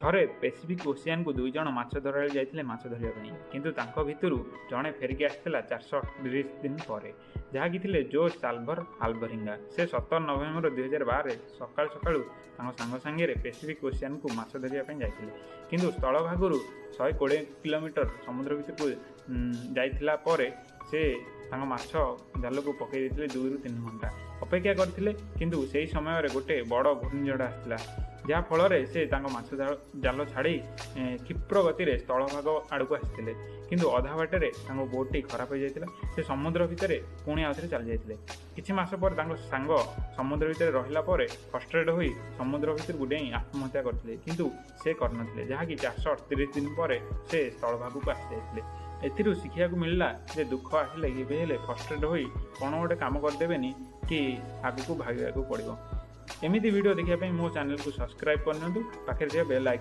ଥରେ Pacific ocean को ଦୁଇ ଜଣ ମାଛ ଧରାଳି ଯାଇଥିଲେ ମାଛ ଧରିବା ପାଇଁ, କିନ୍ତୁ ତାଙ୍କ ଭିତରୁ ଜଣେ ଫେରିକି ଆସିଥିଲା 438 ଦିନ ପରେ, ଯାହାକି ଥିଲେ ଜୋସ୍ ସାଲ୍ଭର୍ ଆଲ୍ଭାରେଙ୍ଗା। ସେ 17 ନଭେମ୍ବର 2012 ସକାଳୁ ସକାଳୁ ତାଙ୍କ ସାଙ୍ଗ ସାଙ୍ଗରେ ପେସିଫିକ୍ ଓସିଆନ୍କୁ ମାଛ ଧରିବା ପାଇଁ ଯାଇଥିଲେ, କିନ୍ତୁ ସ୍ଥଳଭାଗରୁ 120 କିଲୋମିଟର ସମୁଦ୍ର ଭିତରକୁ ଯାଇଥିଲା ପରେ ସେ ତାଙ୍କ ମାଛ ଜାଲକୁ ପକାଇ ଦେଇଥିଲେ 2ରୁ 3 ଘଣ୍ଟା ଅପେକ୍ଷା କରିଥିଲେ। କିନ୍ତୁ ସେହି ସମୟରେ ଗୋଟେ ବଡ଼ ଘୂର୍ଣ୍ଣିଝଡ଼ ଆସିଥିଲା, ଯାହାଫଳରେ ସେ ତାଙ୍କ ମାଛ ଜାଲ ଛାଡ଼ି କ୍ଷିପ୍ର ଗତିରେ ସ୍ଥଳଭାଗ ଆଡ଼କୁ ଆସିଥିଲେ, କିନ୍ତୁ ଅଧା ବାଟରେ ତାଙ୍କ ବୋଟ୍ଟି ଖରାପ ହୋଇଯାଇଥିଲା। ସେ ସମୁଦ୍ର ଭିତରେ ପୁଣି ଆଉଥରେ ଚାଲିଯାଇଥିଲେ। କିଛି ମାସ ପରେ ତାଙ୍କ ସାଙ୍ଗ ସମୁଦ୍ର ଭିତରେ ରହିଲା ପରେ ଫ୍ରଷ୍ଟ୍ରେଟ୍ ହୋଇ ସମୁଦ୍ର ଭିତରକୁ ଡେଇଁ ଆତ୍ମହତ୍ୟା କରିଥିଲେ, କିନ୍ତୁ ସେ କରିନଥିଲେ, ଯାହାକି 438 ଦିନ ପରେ ସେ ସ୍ଥଳଭାଗକୁ ଆସିଯାଇଥିଲେ। ଏଥିରୁ ଶିଖିବାକୁ ମିଳିଲା ଯେ ଦୁଃଖ ଆସିଲେ କେବେ ହେଲେ ଫ୍ରଷ୍ଟ୍ରେଟ୍ ହୋଇ କ'ଣ ଗୋଟେ କାମ କରିଦେବେନି କି ଆଗକୁ ଭାବିବାକୁ ପଡ଼ିବ। ଏମିତି ଭିଡ଼ିଓ ଦେଖିବା ପାଇଁ ମୋ ଚ୍ୟାନେଲକୁ ସବସ୍କ୍ରାଇବ୍ କରିନିଅନ୍ତୁ, ପାଖରେ ଥିବା ବେଲ୍ ଆଇକନ୍